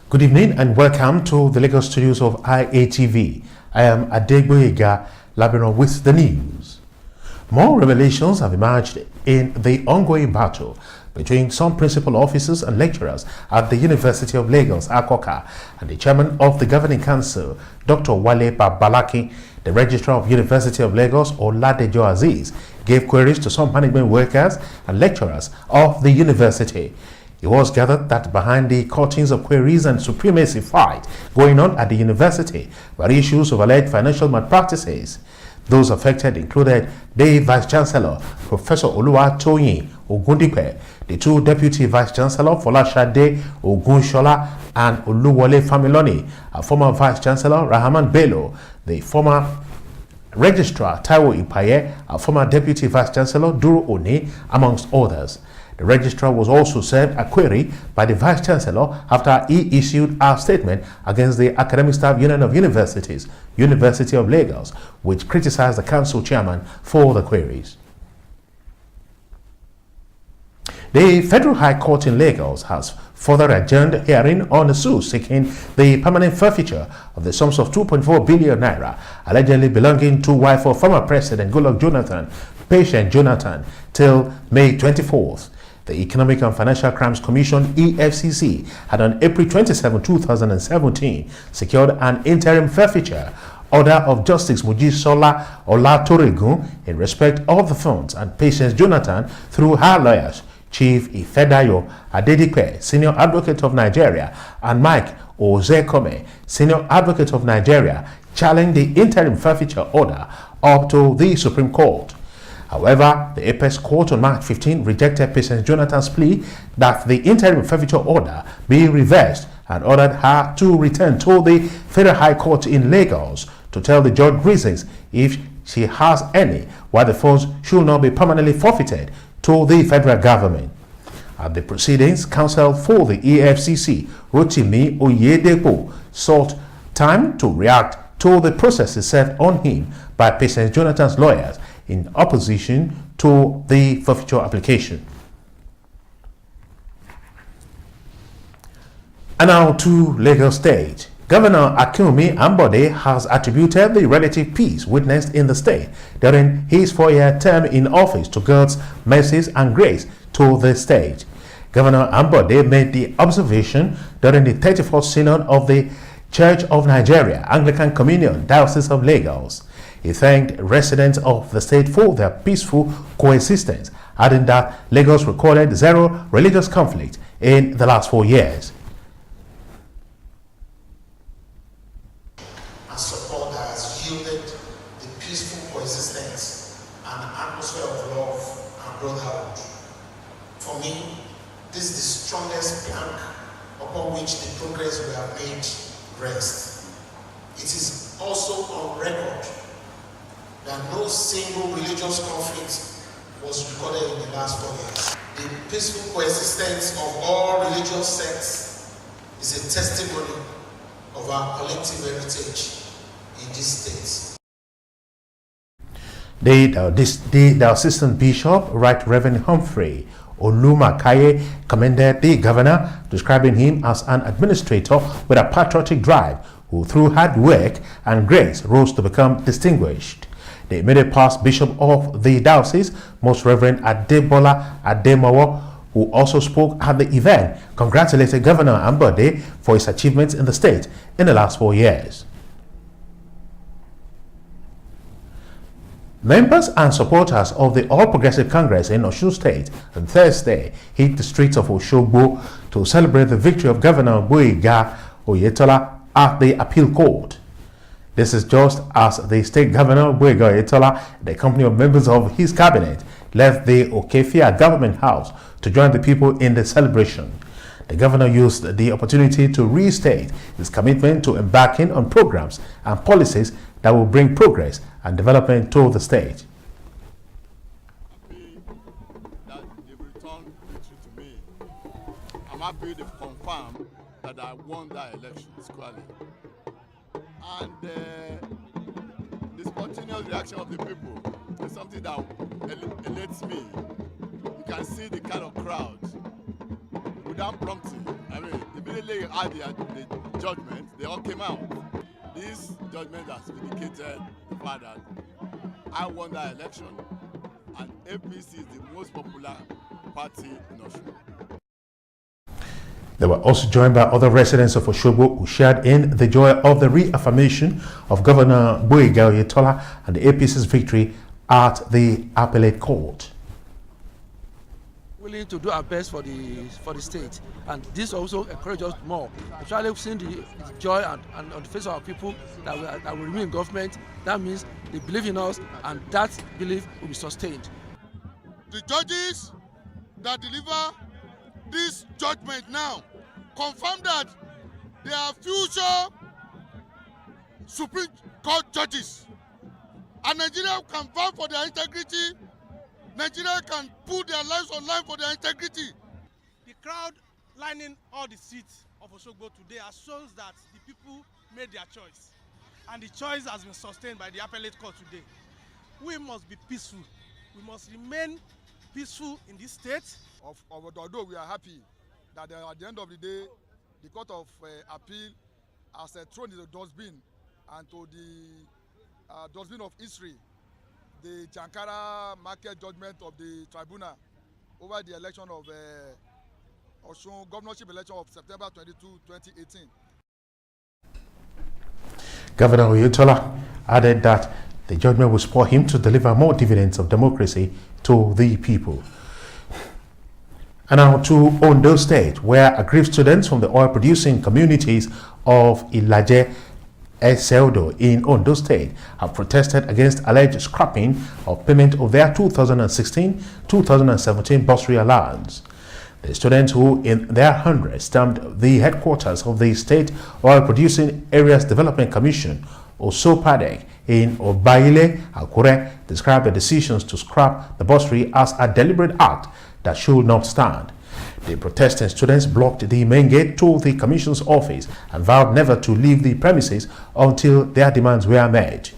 Good evening and welcome to the Lagos studios of IATV. I am Adegboyega Labiron with the news. More revelations have emerged in the ongoing battle between some principal officers and lecturers at the University of Lagos, Akoka, and the chairman of the governing council, Dr. Wale Babalaki. The registrar of University of Lagos, Oladejo Aziz, gave queries to some management workers and lecturers of the university. It was gathered that behind the curtains of queries and supremacy fight going on at the university were issues of alleged financial malpractices. Those affected included the Vice-Chancellor, Professor Oluwatoyin Ogundipe, the two Deputy Vice-Chancellor, Folashade Ogunshola and Oluwole Familoni, a former Vice-Chancellor, Rahman Bello, the former Registrar, Taiwo Ipaye, a former Deputy Vice-Chancellor, Duru Oni, amongst others. The registrar was also served a query by the Vice-Chancellor after he issued a statement against the Academic Staff Union of Universities, University of Lagos, which criticized the council chairman for the queries. The Federal High Court in Lagos has further adjourned hearing on a suit seeking the permanent forfeiture of the sums of 2.4 billion naira allegedly belonging to wife of former President Goodluck Jonathan, Patient Jonathan, till May 24th. The Economic and Financial Crimes Commission, EFCC, had on April 27, 2017, secured an interim forfeiture order of Justice Mojisola Olatoregun in respect of the funds and Patience Jonathan through her lawyers, Chief Ifedayo Adedipe, Senior Advocate of Nigeria, and Mike Ozekome, Senior Advocate of Nigeria, challenged the interim forfeiture order up to the Supreme Court. However, the Apex Court on March 15 rejected Patience Jonathan's plea that the interim forfeiture order be reversed and ordered her to return to the Federal High Court in Lagos to tell the judge reasons, if she has any, why the funds should not be permanently forfeited to the federal government. At the proceedings, counsel for the EFCC, Rotimi Oyedepo, sought time to react to the processes set on him by Patience Jonathan's lawyers in opposition to the forfeiture application. And now to Lagos State. Governor Akinwumi Ambode has attributed the relative peace witnessed in the state during his 4-year term in office to God's mercies and grace to the state. Governor Ambode made the observation during the 34th Synod of the Church of Nigeria, Anglican Communion, Diocese of Lagos. He thanked residents of the state for their peaceful coexistence, adding that Lagos recorded zero religious conflict in the last 4 years. And support that has yielded the peaceful coexistence and an atmosphere of love and brotherhood. For me, this is the strongest plank upon which the progress we have made rests. It is also on record that no single religious conflict was recorded in the last 4 years. The peaceful coexistence of all religious sects is a testimony of our collective heritage in this state. The Assistant Bishop, Right Reverend Humphrey Olumakaye, commended the governor, describing him as an administrator with a patriotic drive who through hard work and grace rose to become distinguished. The immediate past bishop of the diocese, Most Reverend Adebola Ademowo, who also spoke at the event, congratulated Governor Ambode for his achievements in the state in the last 4 years. Members and supporters of the All Progressive Congress in Osun State on Thursday hit the streets of Osogbo to celebrate the victory of Governor Gboyega Oyetola at the appeal court. This is just as the state governor, Gboyega Oyetola, the company of members of his cabinet, left the Okefia government house to join the people in the celebration. The governor used the opportunity to restate his commitment to embarking on programs and policies that will bring progress and development to the state. That they've returned victory to me. I'm happy they've confirmed that I won that election squarely. And the spontaneous reaction of the people is something that elates me. You can see the kind of crowd without prompting. I mean, the immediately had the judgment, they all came out. This judgment has vindicated the fact that I won that election, and APC is the most popular party in Osun. They were also joined by other residents of Osogbo who shared in the joy of the reaffirmation of Governor Gboyega Oyetola and the APC's victory at the appellate court. Willing to do our best for the state, and this also encourages us more. Actually, seeing the joy and on the face of our people that we remain in government, that means they believe in us, and that belief will be sustained. The judges that deliver this judgment now confirm that they are future Supreme Court judges, and Nigeria can vouch for their integrity. Nigeria can put their lives on line for their integrity. The crowd lining all the seats of Osogbo today shows that the people made their choice, and the choice has been sustained by the appellate court today. We must be peaceful. We must remain peaceful in this state. Although we are happy that at the end of the day, the Court of Appeal has thrown the dustbin, and to the dustbin of history, the Jankara market judgment of the tribunal over the election of Osun governorship election of September 22, 2018. Governor Oyetola added that the judgment will spur him to deliver more dividends of democracy to the people. And now to Ondo State, where aggrieved students from the oil-producing communities of Ilaje, Eseldo in Ondo State have protested against alleged scrapping of payment of their 2016-2017 bursary allowance. The students, who in their hundreds stormed the headquarters of the State Oil Producing Areas Development Commission, OSOPADEC, in Obaile, Akure, described the decisions to scrap the bursary as a deliberate act that should not stand. The protesting students blocked the main gate to the Commission's office and vowed never to leave the premises until their demands were met.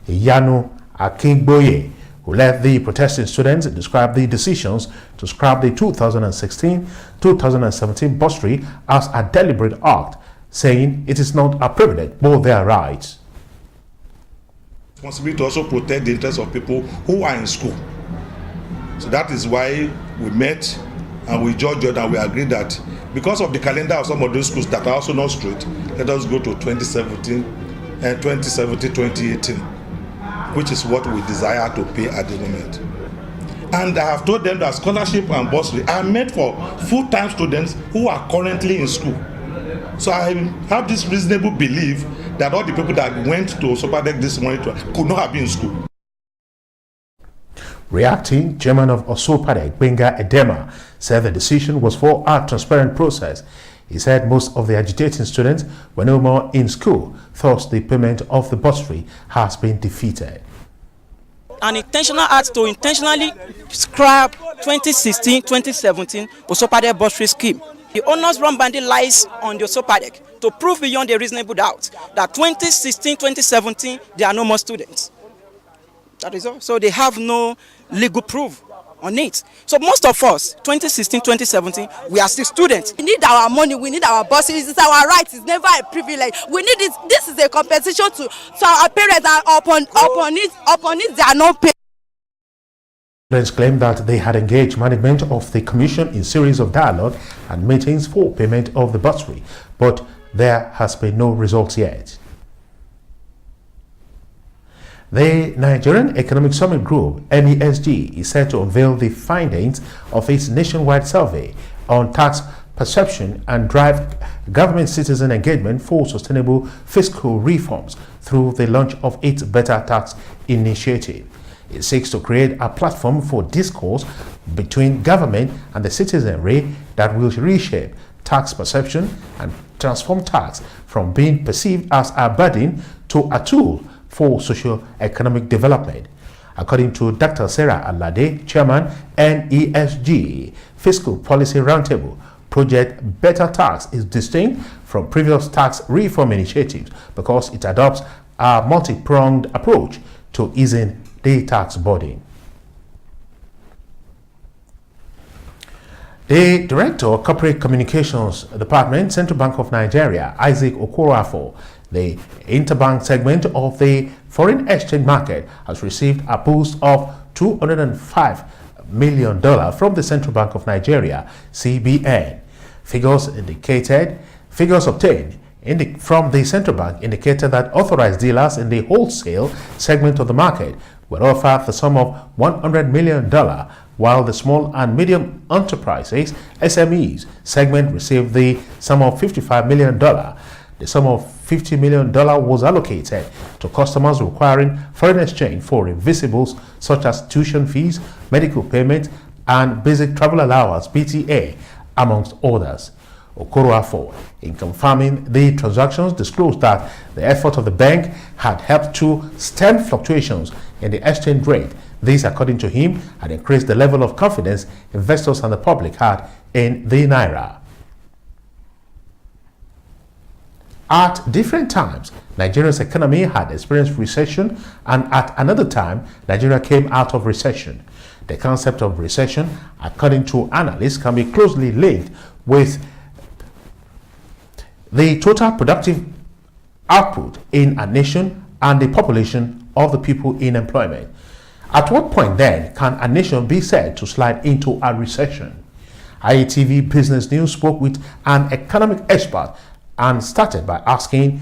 Iyanu Akingboye, who led the protesting students, described the decisions to scrap the 2016-2017 bursary as a deliberate act, saying it is not a privilege but their rights. Responsibility to also protect the interests of people who are in school. So that is why we met and we judged and we agreed that because of the calendar of some of those schools that are also not straight, let us go to 2017-2018, which is what we desire to pay at the moment. And I have told them that scholarship and bursary are meant for full-time students who are currently in school. So I have this reasonable belief that all the people that went to Osopadek this morning could not have been in school. Reacting, Chairman of Osopadek, Benga Edema, said the decision was for a transparent process. He said most of the agitating students were no more in school, thus the payment of the bursary has been defeated. An intentional act to intentionally scrap 2016-2017 Osopadek bursary scheme. The onus run bandit lies on the Osopadek to prove beyond a reasonable doubt that 2016-2017 there are no more students. That is all. So they have no legal proof on it. So most of us, 2016-2017, we are still students. We need our money, we need our buses, it's our right, it's never a privilege. We need it. This is a compensation to our parents, and upon it they are not paid. Students claimed that they had engaged management of the commission in series of dialogue and meetings for payment of the bursary, but there has been no results yet. The Nigerian Economic Summit Group, NESG, is set to unveil the findings of its nationwide survey on tax perception and drive government citizen engagement for sustainable fiscal reforms through the launch of its Better Tax initiative. It seeks to create a platform for discourse between government and the citizenry that will reshape tax perception and transform tax from being perceived as a burden to a tool for socio-economic development. According to Dr. Sarah Alade, Chairman, NESG Fiscal Policy Roundtable, Project Better Tax is distinct from previous tax reform initiatives because it adopts a multi-pronged approach to easing the tax burden. The Director of Corporate Communications Department, Central Bank of Nigeria, Isaac Okoroafo, the interbank segment of the foreign exchange market has received a boost of $205 million from the Central Bank of Nigeria, CBN. Figures obtained from the Central Bank indicated that authorized dealers in the wholesale segment of the market were offered the sum of $100 million, while the small and medium enterprises (SMEs) segment received the sum of $55 million. The sum of $50 million was allocated to customers requiring foreign exchange for invisibles such as tuition fees, medical payments, and basic travel allowance (BTA), amongst others. Okoroafo, in confirming the transactions, disclosed that the effort of the bank had helped to stem fluctuations in the exchange rate. This, according to him, had increased the level of confidence investors and the public had in the Naira. At different times, Nigeria's economy had experienced recession, and at another time, Nigeria came out of recession. The concept of recession, according to analysts, can be closely linked with the total productive output in a nation and the population of the people in employment. At what point then can a nation be said to slide into a recession? IATV Business News spoke with an economic expert and started by asking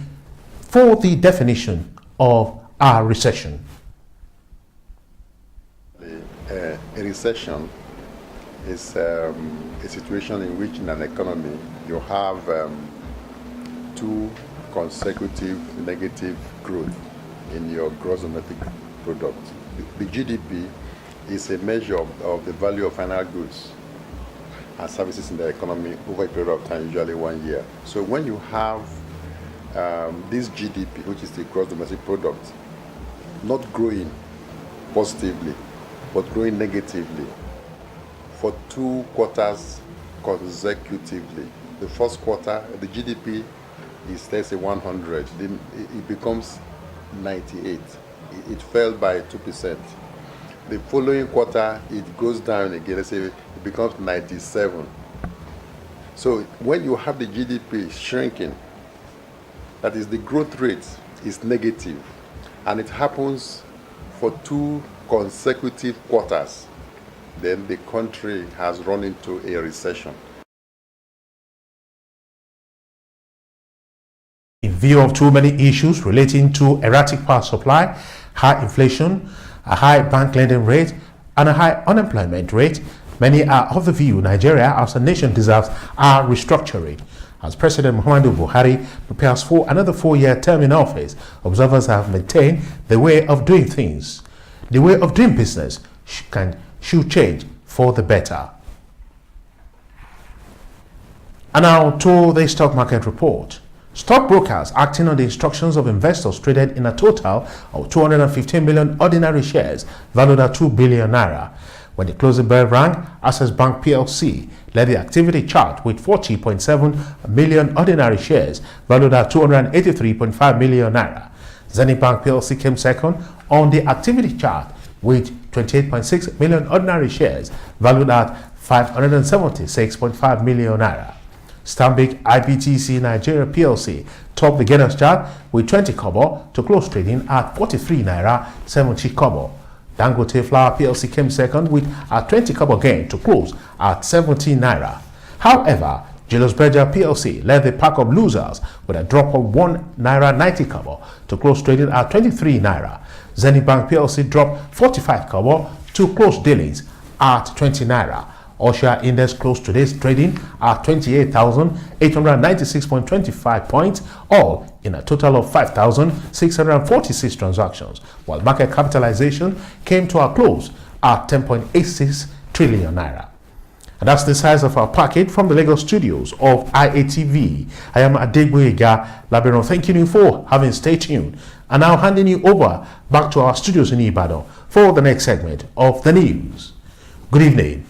for the definition of a recession. A recession is a situation in which in an economy you have two consecutive negative growth in your gross domestic product. The GDP is a measure of the value of final goods and services in the economy over a period of time, usually 1 year. So when you have this GDP, which is the gross domestic product, not growing positively, but growing negatively for 2 quarters consecutively. The first quarter, the GDP is, let's say, 100, then it becomes 98. It fell by 2%. The following quarter, it goes down again, let's say it becomes 97. So when you have the GDP shrinking, that is, the growth rate is negative, and it happens for 2 consecutive quarters, then the country has run into a recession. In view of too many issues relating to erratic power supply, high inflation, a high bank lending rate, and a high unemployment rate, many are of the view Nigeria as a nation deserves a restructuring. As President Muhammadu Buhari prepares for another 4-year term in office, observers have maintained the way of doing things. The way of doing business should change for the better. And now to the stock market report. Stockbrokers acting on the instructions of investors traded in a total of 215 million ordinary shares valued at 2 billion naira. When the closing bell rang, Access Bank PLC led the activity chart with 40.7 million ordinary shares valued at 283.5 million naira. Zenith Bank PLC came second on the activity chart with 28.6 million ordinary shares valued at 576.5 million naira. Stanbic IBTC Nigeria PLC topped the gainers chart with 20 kobo to close trading at 43 naira 70 kobo. Dangote Flour PLC came second with a 20 kobo gain to close at 17 naira. However, Julius Berger PLC led the pack of losers with a drop of 1 naira 90 kobo to close trading at 23 naira. Zenith Bank PLC dropped 45 kobo to close dealings at 20 naira. Osha Index closed today's trading at 28,896.25 points, all in a total of 5,646 transactions, while market capitalization came to a close at 10.86 trillion naira. And that's the size of our packet from the Lagos studios of IATV. I am Adegboyega Labero, thanking you for having stayed tuned, and now handing you over back to our studios in Ibadan for the next segment of the news. Good evening.